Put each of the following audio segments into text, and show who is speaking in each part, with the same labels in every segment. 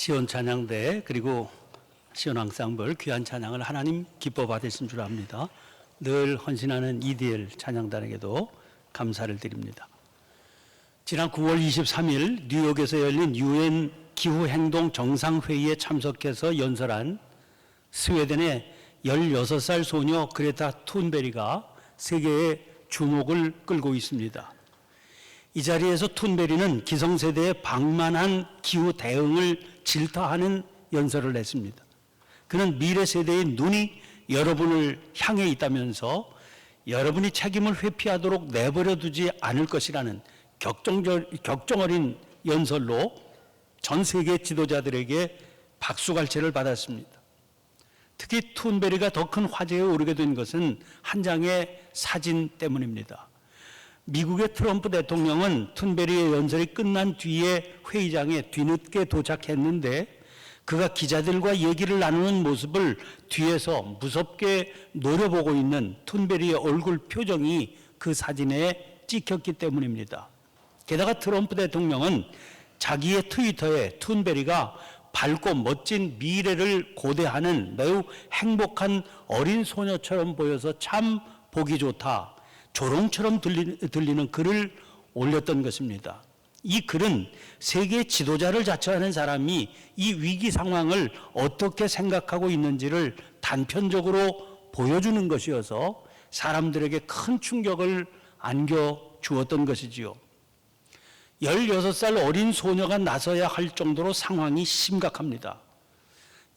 Speaker 1: 시온 찬양대 그리고 시온 앙상블 귀한 찬양을 하나님 기뻐 받으신 줄 압니다. 늘 헌신하는 EDL 찬양단에게도 감사를 드립니다. 지난 9월 23일 뉴욕에서 열린 UN 기후행동 정상회의에 참석해서 연설한 스웨덴의 16살 소녀 그레타 툰베리가 세계의 주목을 끌고 있습니다. 이 자리에서 툰베리는 기성세대의 방만한 기후 대응을 질타하는 연설을 했습니다. 그는 미래 세대의 눈이 여러분을 향해 있다면서 여러분이 책임을 회피하도록 내버려 두지 않을 것이라는 격정 어린 연설로 전 세계 지도자들에게 박수갈채를 받았습니다. 특히 툰베리가 더 큰 화제에 오르게 된 것은 한 장의 사진 때문입니다. 미국의 트럼프 대통령은 툰베리의 연설이 끝난 뒤에 회의장에 뒤늦게 도착했는데 그가 기자들과 얘기를 나누는 모습을 뒤에서 무섭게 노려보고 있는 툰베리의 얼굴 표정이 그 사진에 찍혔기 때문입니다. 게다가 트럼프 대통령은 자기의 트위터에 툰베리가 밝고 멋진 미래를 고대하는 매우 행복한 어린 소녀처럼 보여서 참 보기 좋다, 조롱처럼 들리는 글을 올렸던 것입니다. 이 글은 세계 지도자를 자처하는 사람이 이 위기 상황을 어떻게 생각하고 있는지를 단편적으로 보여주는 것이어서 사람들에게 큰 충격을 안겨주었던 것이지요. 16살 어린 소녀가 나서야 할 정도로 상황이 심각합니다.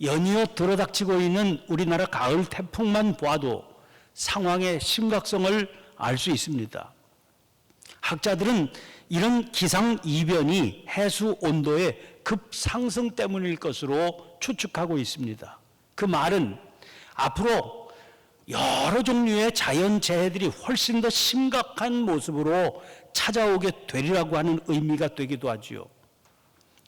Speaker 1: 연이어 들어닥치고 있는 우리나라 가을 태풍만 봐도 상황의 심각성을 알 수 있습니다. 학자들은 이런 기상이변이 해수 온도의 급상승 때문일 것으로 추측하고 있습니다. 그 말은 앞으로 여러 종류의 자연재해들이 훨씬 더 심각한 모습으로 찾아오게 되리라고 하는 의미가 되기도 하지요.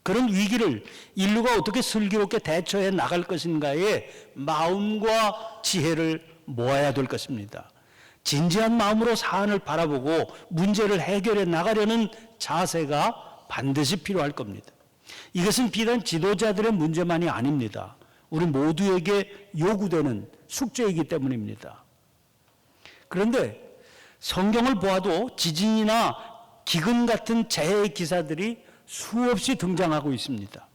Speaker 1: 그런 위기를 인류가 어떻게 슬기롭게 대처해 나갈 것인가에 마음과 지혜를 모아야 될 것입니다. 진지한 마음으로 사안을 바라보고 문제를 해결해 나가려는 자세가 반드시 필요할 겁니다. 이것은 비단 지도자들의 문제만이 아닙니다. 우리 모두에게 요구되는 숙제이기 때문입니다. 그런데 성경을 보아도 지진이나 기근 같은 재해의 기사들이 수없이 등장하고 있습니다.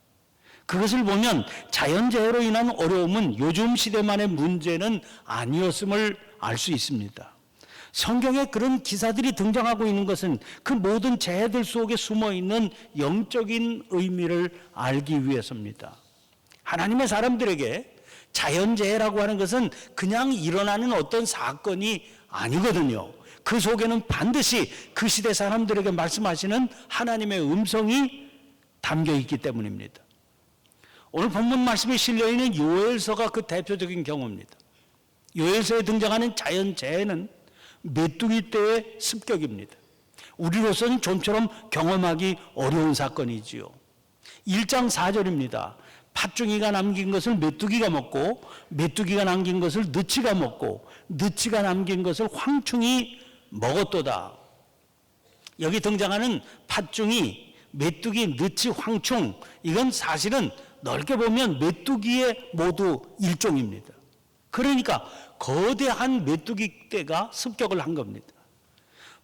Speaker 1: 그것을 보면 자연재해로 인한 어려움은 요즘 시대만의 문제는 아니었음을 알 수 있습니다. 성경에 그런 기사들이 등장하고 있는 것은 그 모든 재해들 속에 숨어있는 영적인 의미를 알기 위해서입니다. 하나님의 사람들에게 자연재해라고 하는 것은 그냥 일어나는 어떤 사건이 아니거든요. 그 속에는 반드시 그 시대 사람들에게 말씀하시는 하나님의 음성이 담겨 있기 때문입니다. 오늘 본문 말씀에 실려있는 요엘서가 그 대표적인 경우입니다. 요엘서에 등장하는 자연재해는 메뚜기 떼의 습격입니다. 우리로서는 좀처럼 경험하기 어려운 사건이지요. 1장 4절입니다. 팥중이가 남긴 것을 메뚜기가 먹고 메뚜기가 남긴 것을 느치가 먹고 느치가 남긴 것을 황충이 먹었도다. 여기 등장하는 팥중이, 메뚜기, 느치, 황충, 이건 사실은 넓게 보면 메뚜기의 모두 일종입니다. 그러니까 거대한 메뚜기 떼가 습격을 한 겁니다.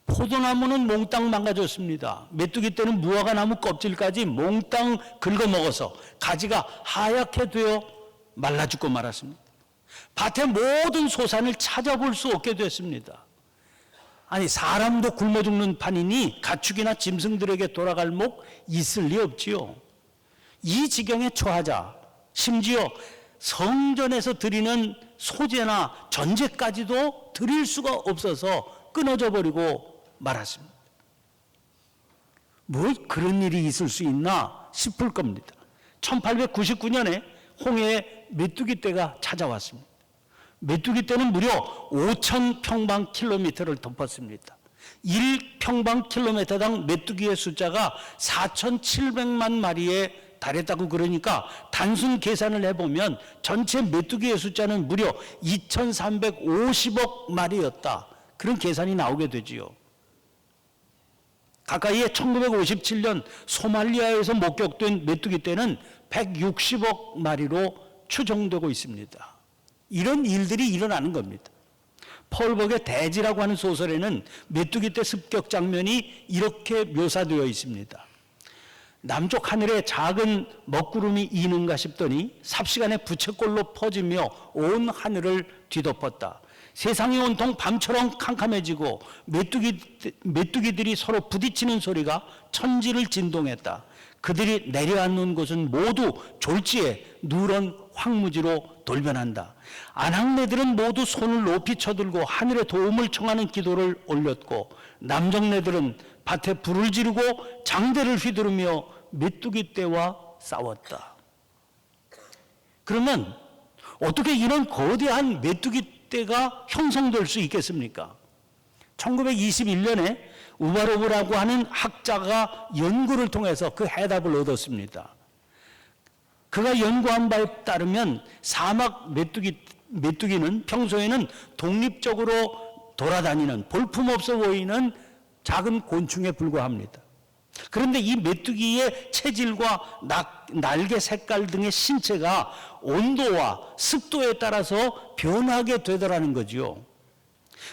Speaker 1: 포도나무는 몽땅 망가졌습니다. 메뚜기 떼는 무화과 나무 껍질까지 몽땅 긁어먹어서 가지가 하얗게 되어 말라 죽고 말았습니다. 밭의 모든 소산을 찾아볼 수 없게 됐습니다. 아니, 사람도 굶어 죽는 판이니 가축이나 짐승들에게 돌아갈 목 있을 리 없지요. 이 지경에 처하자 심지어 성전에서 드리는 소제나 전제까지도 드릴 수가 없어서 끊어져 버리고 말았습니다. 뭐 그런 일이 있을 수 있나 싶을 겁니다. 1899년에 홍해에 메뚜기 떼가 찾아왔습니다. 메뚜기 떼는 무려 5,000평방킬로미터를 덮었습니다. 1평방킬로미터당 메뚜기의 숫자가 4,700만 마리에 달했다고. 그러니까 단순 계산을 해보면 전체 메뚜기의 숫자는 무려 2,350억 마리였다. 그런 계산이 나오게 되지요. 가까이에 1957년 소말리아에서 목격된 메뚜기 떼는 160억 마리로 추정되고 있습니다. 이런 일들이 일어나는 겁니다. 펄벅의 대지라고 하는 소설에는 메뚜기 떼 습격 장면이 이렇게 묘사되어 있습니다. 남쪽 하늘에 작은 먹구름이 이는가 싶더니 삽시간에 부채꼴로 퍼지며 온 하늘을 뒤덮었다. 세상이 온통 밤처럼 캄캄해지고 메뚜기들이 서로 부딪히는 소리가 천지를 진동했다. 그들이 내려앉는 곳은 모두 졸지에 누런 황무지로 돌변한다. 아낙네들은 모두 손을 높이 쳐들고 하늘에 도움을 청하는 기도를 올렸고, 남정네들은 밭에 불을 지르고 장대를 휘두르며 메뚜기 떼와 싸웠다. 그러면 어떻게 이런 거대한 메뚜기 떼가 형성될 수 있겠습니까? 1921년에 우바로브라고 하는 학자가 연구를 통해서 그 해답을 얻었습니다. 그가 연구한 바에 따르면 사막 메뚜기는 평소에는 독립적으로 돌아다니는 볼품없어 보이는 작은 곤충에 불과합니다. 그런데 이 메뚜기의 체질과 날개 색깔 등의 신체가 온도와 습도에 따라서 변하게 되더라는 거죠.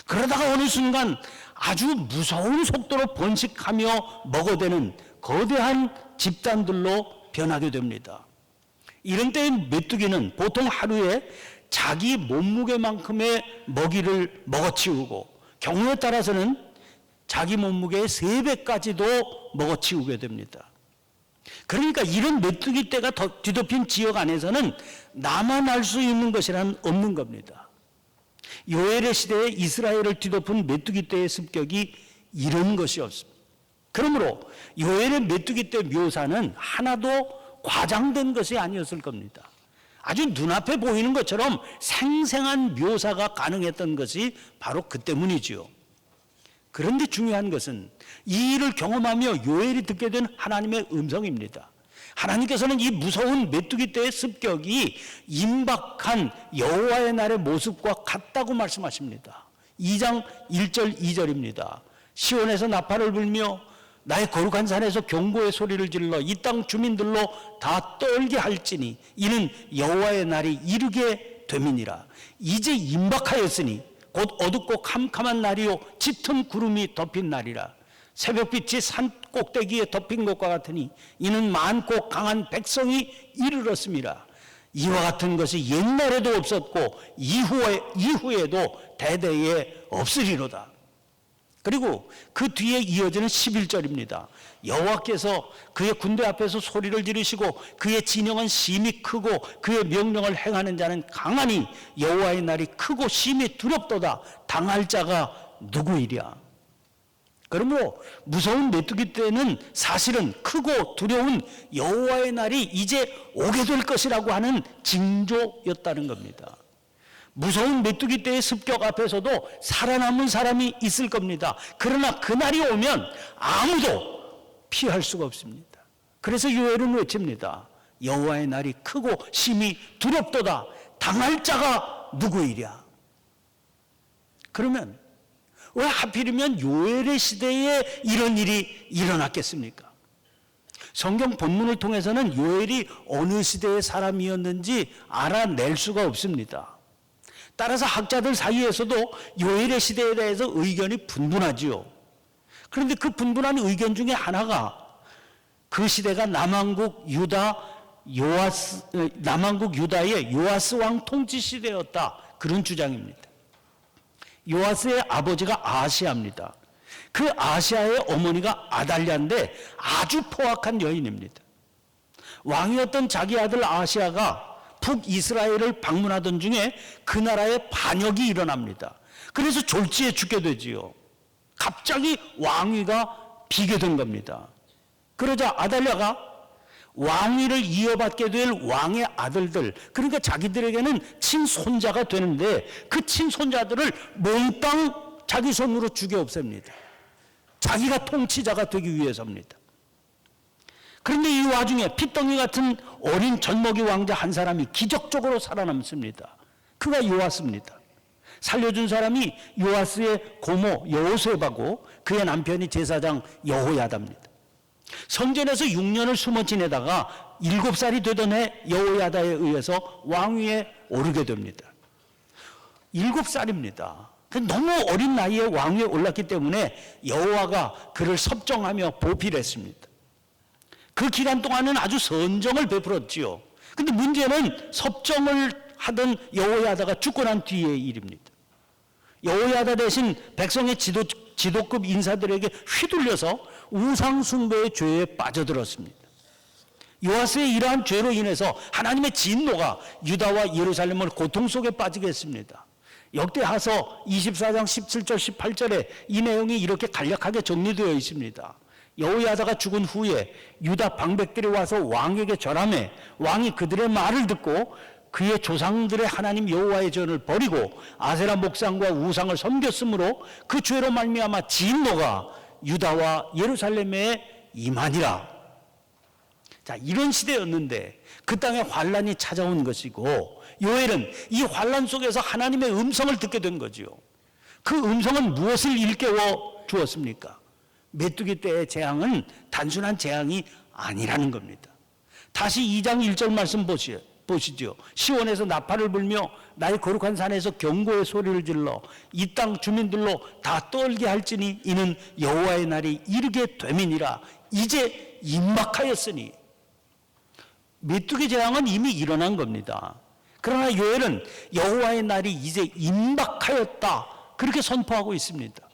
Speaker 1: 그러다가 어느 순간 아주 무서운 속도로 번식하며 먹어대는 거대한 집단들로 변하게 됩니다. 이런 때의 메뚜기는 보통 하루에 자기 몸무게만큼의 먹이를 먹어치우고, 경우에 따라서는 자기 몸무게의 3배까지도 먹어치우게 됩니다. 그러니까 이런 메뚜기 떼가 뒤덮인 지역 안에서는 나만 알 수 있는 것이란 없는 겁니다. 요엘의 시대에 이스라엘을 뒤덮은 메뚜기 떼의 습격이 이런 것이 없습니다. 그러므로 요엘의 메뚜기 떼 묘사는 하나도 과장된 것이 아니었을 겁니다. 아주 눈앞에 보이는 것처럼 생생한 묘사가 가능했던 것이 바로 그 때문이지요. 그런데 중요한 것은 이 일을 경험하며 요엘이 듣게 된 하나님의 음성입니다. 하나님께서는 이 무서운 메뚜기 떼의 습격이 임박한 여호와의 날의 모습과 같다고 말씀하십니다. 2장 1절 2절입니다. 시온에서 나팔을 불며 나의 거룩한 산에서 경고의 소리를 질러 이 땅 주민들로 다 떨게 할지니 이는 여호와의 날이 이르게 됨이니라. 이제 임박하였으니 곧 어둡고 캄캄한 날이요 짙은 구름이 덮인 날이라. 새벽빛이 산 꼭대기에 덮인 것과 같으니 이는 많고 강한 백성이 이르렀음이라. 이와 같은 것이 옛날에도 없었고 이후에도 대대에 없으리로다. 그리고 그 뒤에 이어지는 11절입니다. 여호와께서 그의 군대 앞에서 소리를 지르시고 그의 진영은 심히 크고 그의 명령을 행하는 자는 강하니 여호와의 날이 크고 심히 두렵도다. 당할 자가 누구이랴. 그러므로 무서운 메뚜기 떼는 사실은 크고 두려운 여호와의 날이 이제 오게 될 것이라고 하는 징조였다는 겁니다. 무서운 메뚜기 떼의 습격 앞에서도 살아남은 사람이 있을 겁니다. 그러나 그날이 오면 아무도 피할 수가 없습니다. 그래서 요엘은 외칩니다. 여호와의 날이 크고 심히 두렵도다. 당할 자가 누구이랴. 그러면 왜 하필이면 요엘의 시대에 이런 일이 일어났겠습니까? 성경 본문을 통해서는 요엘이 어느 시대의 사람이었는지 알아낼 수가 없습니다. 따라서 학자들 사이에서도 요엘의 시대에 대해서 의견이 분분하지요. 그런데 그 분분한 의견 중에 하나가 그 시대가 남왕국 유다의 요아스 왕 통치 시대였다. 그런 주장입니다. 요아스의 아버지가 아시아입니다. 그 아시아의 어머니가 아달랴인데 아주 포악한 여인입니다. 왕이었던 자기 아들 아시아가 북이스라엘을 방문하던 중에 그 나라에 반역이 일어납니다. 그래서 졸지에 죽게 되지요. 갑자기 왕위가 비게 된 겁니다. 그러자 아달랴가 왕위를 이어받게 될 왕의 아들들, 그러니까 자기들에게는 친손자가 되는데 그 친손자들을 몽땅 자기 손으로 죽여 없앱니다. 자기가 통치자가 되기 위해서입니다. 그런데 이 와중에 핏덩이 같은 어린 젖먹이 왕자 한 사람이 기적적으로 살아남습니다. 그가 요아스입니다. 살려준 사람이 요아스의 고모 여호세바고 그의 남편이 제사장 여호야다입니다. 성전에서 6년을 숨어 지내다가 7살이 되던 해 여호야다에 의해서 왕위에 오르게 됩니다. 7살입니다. 너무 어린 나이에 왕위에 올랐기 때문에 여호와가 그를 섭정하며 보필했습니다. 그 기간 동안은 아주 선정을 베풀었지요. 근데 문제는 섭정을 하던 여호야다가 죽고 난 뒤의 일입니다. 여호야다 대신 백성의 지도급 인사들에게 휘둘려서 우상 숭배의 죄에 빠져들었습니다. 요아스의 이러한 죄로 인해서 하나님의 진노가 유다와 예루살렘을 고통 속에 빠지게 했습니다. 역대하서 24장 17절 18절에 이 내용이 이렇게 간략하게 정리되어 있습니다. 여호야다가 죽은 후에 유다 방백들이 와서 왕에게 절하매 왕이 그들의 말을 듣고 그의 조상들의 하나님 여호와의 전을 버리고 아세라 목상과 우상을 섬겼으므로 그 죄로 말미암아 진노가 유다와 예루살렘에 임하니라. 자, 이런 시대였는데 그 땅에 환란이 찾아온 것이고 요엘은 이 환란 속에서 하나님의 음성을 듣게 된 거지요. 그 음성은 무엇을 일깨워 주었습니까? 메뚜기 때의 재앙은 단순한 재앙이 아니라는 겁니다. 다시 2장 1절 말씀 보시죠. 시온에서 나팔을 불며 나의 거룩한 산에서 경고의 소리를 질러 이 땅 주민들로 다 떨게 할지니 이는 여호와의 날이 이르게 됨이니라. 이제 임박하였으니. 메뚜기 재앙은 이미 일어난 겁니다. 그러나 요엘은 여호와의 날이 이제 임박하였다 그렇게 선포하고 있습니다.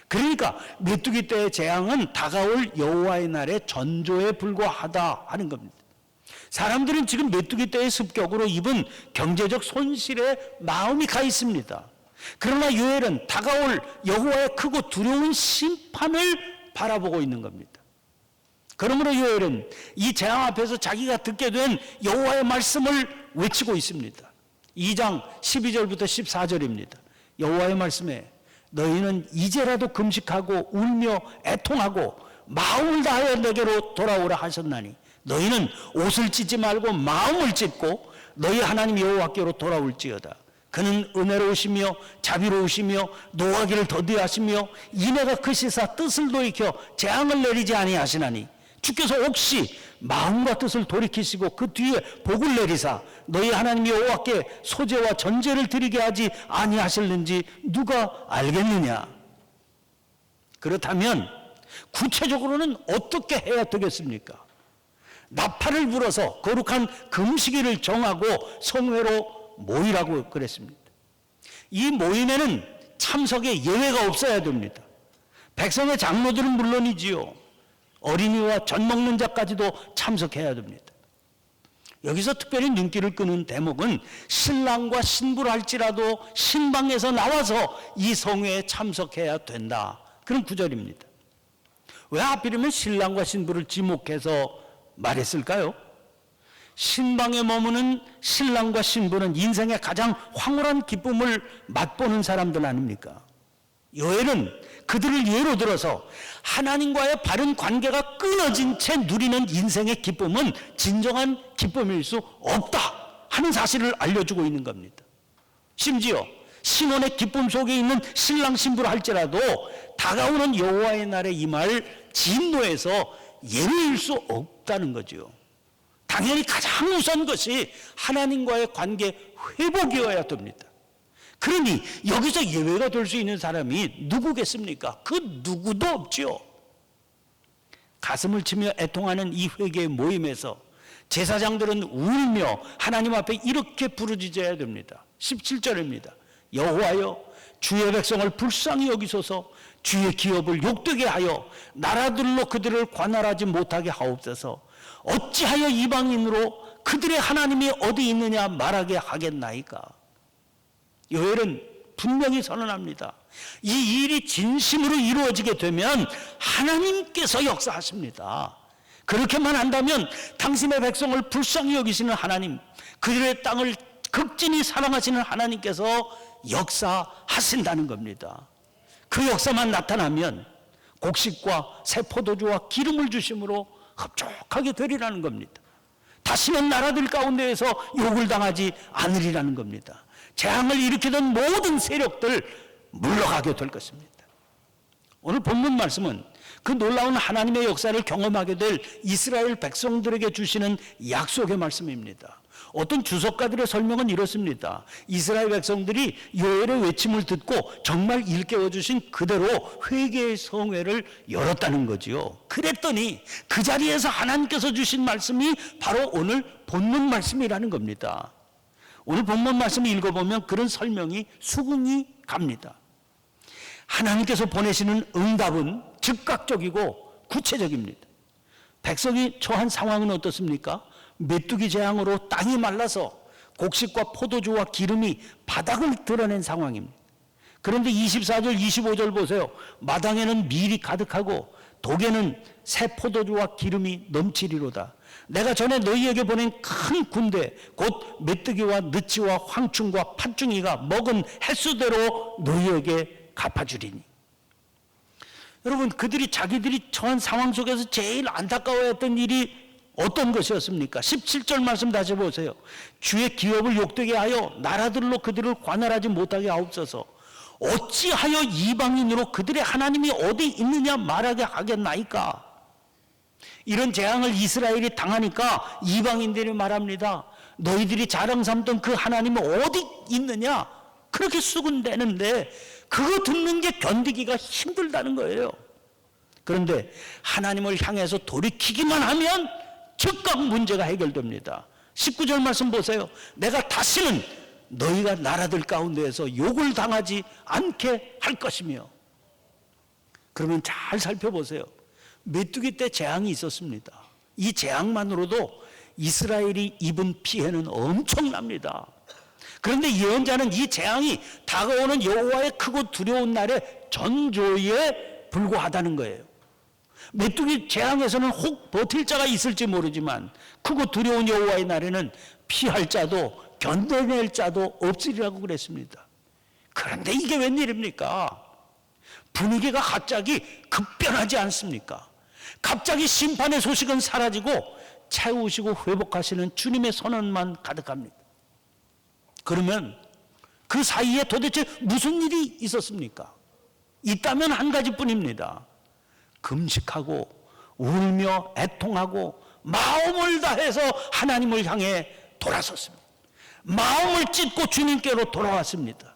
Speaker 1: 그러니까 메뚜기 때의 재앙은 다가올 여호와의 날의 전조에 불과하다 하는 겁니다. 사람들은 지금 메뚜기 때의 습격으로 입은 경제적 손실에 마음이 가 있습니다. 그러나 요엘은 다가올 여호와의 크고 두려운 심판을 바라보고 있는 겁니다. 그러므로 요엘은 이 재앙 앞에서 자기가 듣게 된 여호와의 말씀을 외치고 있습니다. 2장 12절부터 14절입니다. 여호와의 말씀에 너희는 이제라도 금식하고 울며 애통하고 마음을 다하여 내게로 돌아오라 하셨나니 너희는 옷을 찢지 말고 마음을 찢고 너희 하나님 여호와께로 돌아올지어다. 그는 은혜로우시며 자비로우시며 노하기를 더디하시며 인애가 크시사 뜻을 돌이켜 재앙을 내리지 아니하시나니 주께서 혹시 마음과 뜻을 돌이키시고 그 뒤에 복을 내리사 너희 하나님 여호와께 소제와 전제를 드리게 하지 아니하실는지 누가 알겠느냐. 그렇다면 구체적으로는 어떻게 해야 되겠습니까? 나팔을 불어서 거룩한 금식일을 정하고 성회로 모이라고 그랬습니다. 이 모임에는 참석에 예외가 없어야 됩니다. 백성의 장로들은 물론이지요. 어린이와 젖 먹는 자까지도 참석해야 됩니다. 여기서 특별히 눈길을 끄는 대목은 신랑과 신부를 할지라도 신방에서 나와서 이 성회에 참석해야 된다. 그런 구절입니다. 왜 하필이면 신랑과 신부를 지목해서 말했을까요? 신방에 머무는 신랑과 신부는 인생의 가장 황홀한 기쁨을 맛보는 사람들 아닙니까? 요엘은 그들을 예로 들어서 하나님과의 바른 관계가 끊어진 채 누리는 인생의 기쁨은 진정한 기쁨일 수 없다 하는 사실을 알려주고 있는 겁니다. 심지어 신혼의 기쁨 속에 있는 신랑 신부를 할지라도 다가오는 여호와의 날에 임할 진노에서 예외일 수 없다는 거죠. 당연히 가장 우선 것이 하나님과의 관계 회복이어야 됩니다. 그러니 여기서 예외가 될 수 있는 사람이 누구겠습니까? 그 누구도 없죠. 가슴을 치며 애통하는 이 회개의 모임에서 제사장들은 울며 하나님 앞에 이렇게 부르짖어야 됩니다. 17절입니다. 여호와여 주의 백성을 불쌍히 여기소서 주의 기업을 욕되게 하여 나라들로 그들을 관할하지 못하게 하옵소서. 어찌하여 이방인으로 그들의 하나님이 어디 있느냐 말하게 하겠나이까. 요엘은 분명히 선언합니다. 이 일이 진심으로 이루어지게 되면 하나님께서 역사하십니다. 그렇게만 한다면 당신의 백성을 불쌍히 여기시는 하나님, 그들의 땅을 극진히 사랑하시는 하나님께서 역사하신다는 겁니다. 그 역사만 나타나면 곡식과 새 포도주와 기름을 주심으로 흡족하게 되리라는 겁니다. 다시는 나라들 가운데에서 욕을 당하지 않으리라는 겁니다. 재앙을 일으키던 모든 세력들 물러가게 될 것입니다. 오늘 본문 말씀은 그 놀라운 하나님의 역사를 경험하게 될 이스라엘 백성들에게 주시는 약속의 말씀입니다. 어떤 주석가들의 설명은 이렇습니다. 이스라엘 백성들이 요엘의 외침을 듣고 정말 일깨워 주신 그대로 회개의 성회를 열었다는 거지요. 그랬더니 그 자리에서 하나님께서 주신 말씀이 바로 오늘 본문 말씀이라는 겁니다. 오늘 본문 말씀을 읽어보면 그런 설명이 수긍이 갑니다. 하나님께서 보내시는 응답은 즉각적이고 구체적입니다. 백성이 처한 상황은 어떻습니까? 메뚜기 재앙으로 땅이 말라서 곡식과 포도주와 기름이 바닥을 드러낸 상황입니다. 그런데 24절 25절 보세요. 마당에는 밀이 가득하고 독에는 새 포도주와 기름이 넘치리로다. 내가 전에 너희에게 보낸 큰 군대 곧 메뚜기와 느치와 황충과 팥중이가 먹은 횟수대로 너희에게 갚아주리니. 여러분, 그들이 자기들이 처한 상황 속에서 제일 안타까워했던 일이 어떤 것이었습니까? 17절 말씀 다시 보세요. 주의 기업을 욕되게 하여 나라들로 그들을 관할하지 못하게 하옵소서. 어찌하여 이방인으로 그들의 하나님이 어디 있느냐 말하게 하겠나이까. 이런 재앙을 이스라엘이 당하니까 이방인들이 말합니다. 너희들이 자랑 삼던 그 하나님이 어디 있느냐? 그렇게 수군대는데 그거 듣는 게 견디기가 힘들다는 거예요. 그런데 하나님을 향해서 돌이키기만 하면 즉각 문제가 해결됩니다. 19절 말씀 보세요. 내가 다시는 너희가 나라들 가운데에서 욕을 당하지 않게 할 것이며. 그러면 잘 살펴보세요. 메뚜기 때 재앙이 있었습니다. 이 재앙만으로도 이스라엘이 입은 피해는 엄청납니다. 그런데 예언자는 이 재앙이 다가오는 여호와의 크고 두려운 날의 전조에 불과하다는 거예요. 메뚜기 재앙에서는 혹 버틸 자가 있을지 모르지만 크고 두려운 여호와의 날에는 피할 자도 견뎌낼 자도 없으리라고 그랬습니다. 그런데 이게 웬일입니까? 분위기가 갑자기 급변하지 않습니까? 갑자기 심판의 소식은 사라지고 채우시고 회복하시는 주님의 선언만 가득합니다. 그러면 그 사이에 도대체 무슨 일이 있었습니까? 있다면 한 가지뿐입니다. 금식하고 울며 애통하고 마음을 다해서 하나님을 향해 돌아섰습니다. 마음을 찢고 주님께로 돌아왔습니다.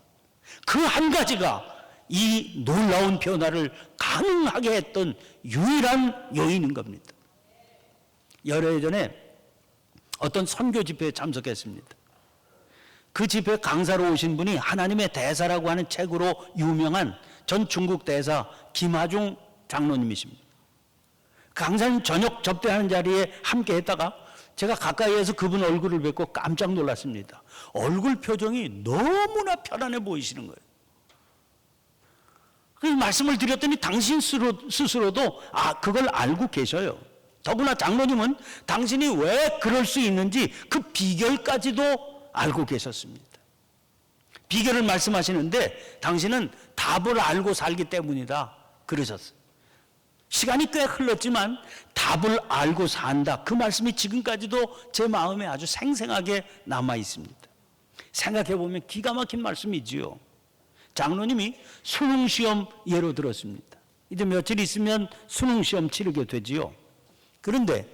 Speaker 1: 그 한 가지가 이 놀라운 변화를 가능하게 했던 유일한 요인인 겁니다. 열흘 전에 어떤 선교 집회에 참석했습니다. 그 집회 강사로 오신 분이 하나님의 대사라고 하는 책으로 유명한 전 중국 대사 김하중 장로님이십니다. 강사님 저녁 접대하는 자리에 함께 했다가 제가 가까이에서 그분 얼굴을 뵙고 깜짝 놀랐습니다. 얼굴 표정이 너무나 편안해 보이시는 거예요. 그래서 말씀을 드렸더니 당신 스스로도 그걸 알고 계셔요. 더구나 장로님은 당신이 왜 그럴 수 있는지 그 비결까지도 알고 계셨습니다. 비결을 말씀하시는데 당신은 답을 알고 살기 때문이다 그러셨어요. 시간이 꽤 흘렀지만 답을 알고 산다. 그 말씀이 지금까지도 제 마음에 아주 생생하게 남아 있습니다. 생각해 보면 기가 막힌 말씀이지요. 장로님이 수능시험 예로 들었습니다. 이제 며칠 있으면 수능시험 치르게 되지요. 그런데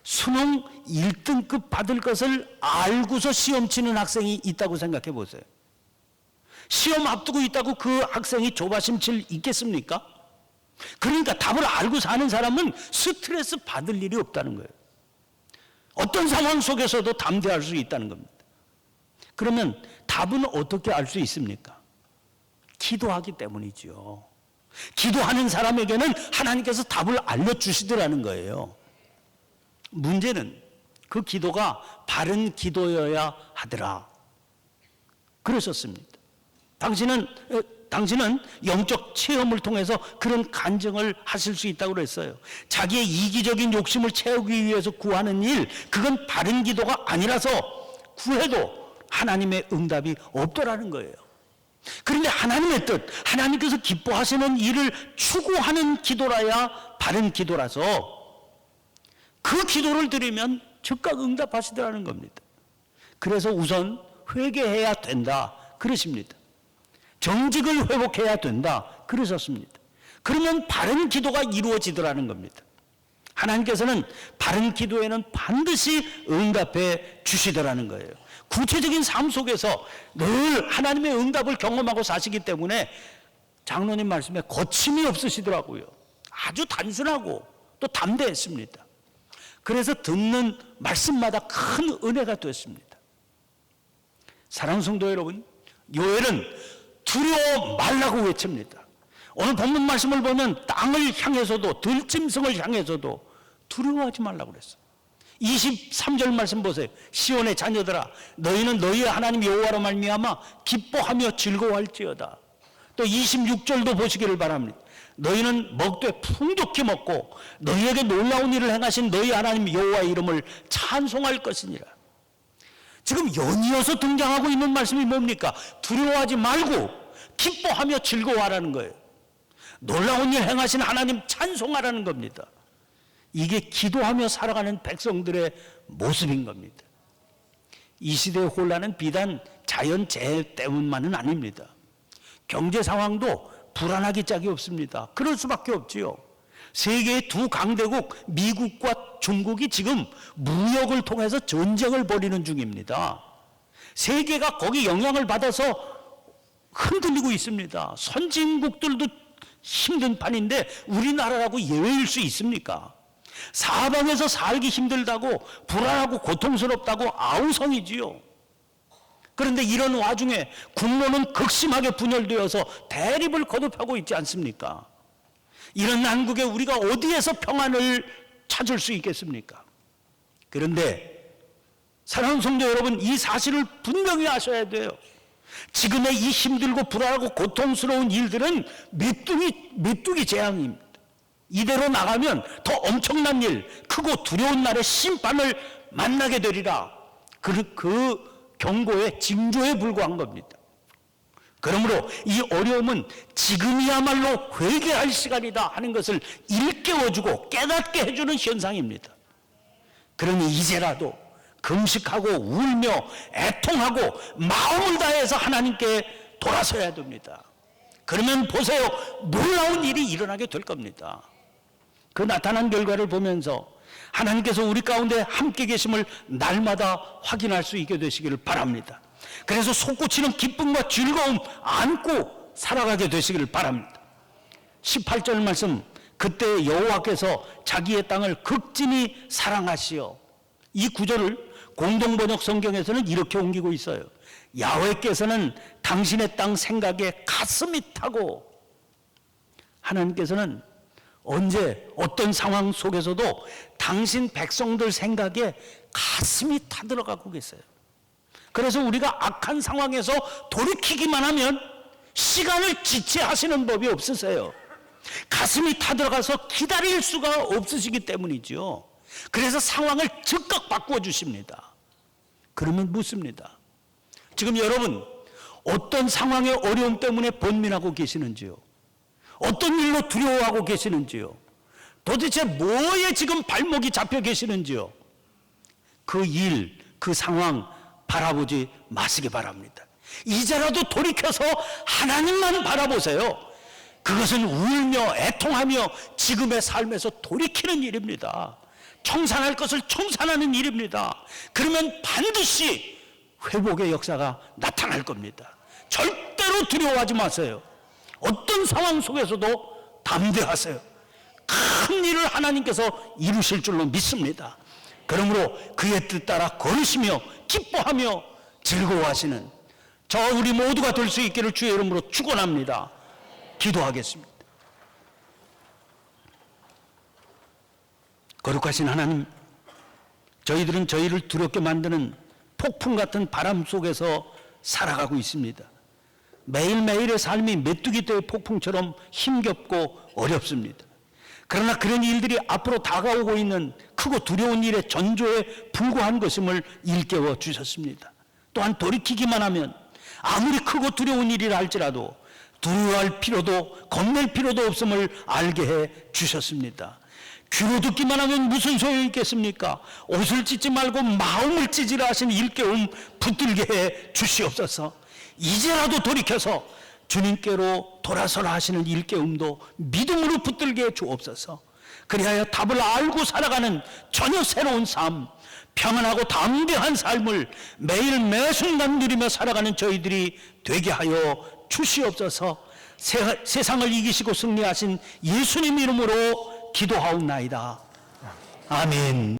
Speaker 1: 수능 1등급 받을 것을 알고서 시험 치는 학생이 있다고 생각해 보세요. 시험 앞두고 있다고 그 학생이 조바심 칠 있겠습니까? 그러니까 답을 알고 사는 사람은 스트레스 받을 일이 없다는 거예요. 어떤 상황 속에서도 담대할 수 있다는 겁니다. 그러면 답은 어떻게 알 수 있습니까? 기도하기 때문이죠. 기도하는 사람에게는 하나님께서 답을 알려주시더라는 거예요. 문제는 그 기도가 바른 기도여야 하더라. 그러셨습니다. 당신은 영적 체험을 통해서 그런 간증을 하실 수 있다고 그랬어요. 자기의 이기적인 욕심을 채우기 위해서 구하는 일, 그건 바른 기도가 아니라서 구해도 하나님의 응답이 없더라는 거예요. 그런데 하나님의 뜻, 하나님께서 기뻐하시는 일을 추구하는 기도라야 바른 기도라서 그 기도를 드리면 즉각 응답하시더라는 겁니다. 그래서 우선 회개해야 된다. 그러십니다. 정직을 회복해야 된다. 그러셨습니다. 그러면 바른 기도가 이루어지더라는 겁니다. 하나님께서는 바른 기도에는 반드시 응답해 주시더라는 거예요. 구체적인 삶 속에서 늘 하나님의 응답을 경험하고 사시기 때문에 장로님 말씀에 거침이 없으시더라고요. 아주 단순하고 또 담대했습니다. 그래서 듣는 말씀마다 큰 은혜가 됐습니다. 사랑하는 성도 여러분, 요엘은 두려워 말라고 외칩니다. 오늘 본문 말씀을 보면 땅을 향해서도 들짐승을 향해서도 두려워하지 말라고 그랬어요. 23절 말씀 보세요. 시온의 자녀들아, 너희는 너희의 하나님 여호와로 말미암아 기뻐하며 즐거워할지어다. 또 26절도 보시기를 바랍니다. 너희는 먹되 풍족히 먹고 너희에게 놀라운 일을 행하신 너희 하나님 여호와의 이름을 찬송할 것이니라. 지금 연이어서 등장하고 있는 말씀이 뭡니까? 두려워하지 말고 기뻐하며 즐거워하라는 거예요. 놀라운 일 행하신 하나님 찬송하라는 겁니다. 이게 기도하며 살아가는 백성들의 모습인 겁니다. 이 시대의 혼란은 비단 자연재해 때문만은 아닙니다. 경제 상황도 불안하기 짝이 없습니다. 그럴 수밖에 없지요. 세계의 두 강대국 미국과 중국이 지금 무역을 통해서 전쟁을 벌이는 중입니다. 세계가 거기 영향을 받아서 흔들리고 있습니다. 선진국들도 힘든 판인데 우리나라라고 예외일 수 있습니까? 사방에서 살기 힘들다고 불안하고 고통스럽다고 아우성이지요. 그런데 이런 와중에 국론은 극심하게 분열되어서 대립을 거듭하고 있지 않습니까? 이런 난국에 우리가 어디에서 평안을 찾을 수 있겠습니까? 그런데 사랑하는 성도 여러분, 이 사실을 분명히 아셔야 돼요. 지금의 이 힘들고 불안하고 고통스러운 일들은 메뚜기 재앙입니다. 이대로 나가면 더 엄청난 일, 크고 두려운 날의 심판을 만나게 되리라. 그 경고의 징조에 불과한 겁니다. 그러므로 이 어려움은 지금이야말로 회개할 시간이다 하는 것을 일깨워주고 깨닫게 해주는 현상입니다. 그러니 이제라도 금식하고 울며 애통하고 마음을 다해서 하나님께 돌아서야 됩니다. 그러면 보세요, 놀라운 일이 일어나게 될 겁니다. 그 나타난 결과를 보면서 하나님께서 우리 가운데 함께 계심을 날마다 확인할 수 있게 되시기를 바랍니다. 그래서 솟구치는 기쁨과 즐거움 안고 살아가게 되시기를 바랍니다. 18절 말씀, 그때 여호와께서 자기의 땅을 극진히 사랑하시어. 이 구절을 공동번역 성경에서는 이렇게 옮기고 있어요. 야훼께서는 당신의 땅 생각에 가슴이 타고. 하나님께서는 언제 어떤 상황 속에서도 당신 백성들 생각에 가슴이 타들어가고 계세요. 그래서 우리가 악한 상황에서 돌이키기만 하면 시간을 지체하시는 법이 없으세요. 가슴이 타들어가서 기다릴 수가 없으시기 때문이죠. 그래서 상황을 즉각 바꿔주십니다. 그러면 묻습니다. 지금 여러분 어떤 상황의 어려움 때문에 번민하고 계시는지요? 어떤 일로 두려워하고 계시는지요? 도대체 뭐에 지금 발목이 잡혀 계시는지요? 그 일, 그 상황 바라보지 마시기 바랍니다. 이제라도 돌이켜서 하나님만 바라보세요. 그것은 울며 애통하며 지금의 삶에서 돌이키는 일입니다. 청산할 것을 청산하는 일입니다. 그러면 반드시 회복의 역사가 나타날 겁니다. 절대로 두려워하지 마세요. 어떤 상황 속에서도 담대하세요. 큰 일을 하나님께서 이루실 줄로 믿습니다. 그러므로 그의 뜻 따라 걸으시며 기뻐하며 즐거워하시는 저 우리 모두가 될 수 있기를 주의 이름으로 축원합니다. 기도하겠습니다. 거룩하신 하나님, 저희들은 저희를 두렵게 만드는 폭풍 같은 바람 속에서 살아가고 있습니다. 매일매일의 삶이 메뚜기떼의 폭풍처럼 힘겹고 어렵습니다. 그러나 그런 일들이 앞으로 다가오고 있는 크고 두려운 일의 전조에 불과한 것임을 일깨워 주셨습니다. 또한 돌이키기만 하면 아무리 크고 두려운 일이라 할지라도 두려워할 필요도 겁낼 필요도 없음을 알게 해 주셨습니다. 귀로 듣기만 하면 무슨 소용이 있겠습니까? 옷을 찢지 말고 마음을 찢으라 하신 일깨움 붙들게 해 주시옵소서. 이제라도 돌이켜서 주님께로 돌아서라 하시는 일깨움도 믿음으로 붙들게 주옵소서. 그리하여 답을 알고 살아가는 전혀 새로운 삶, 평안하고 담대한 삶을 매일 매순간 누리며 살아가는 저희들이 되게 하여 주시옵소서. 세상을 이기시고 승리하신 예수님 이름으로 기도하옵나이다. 아멘.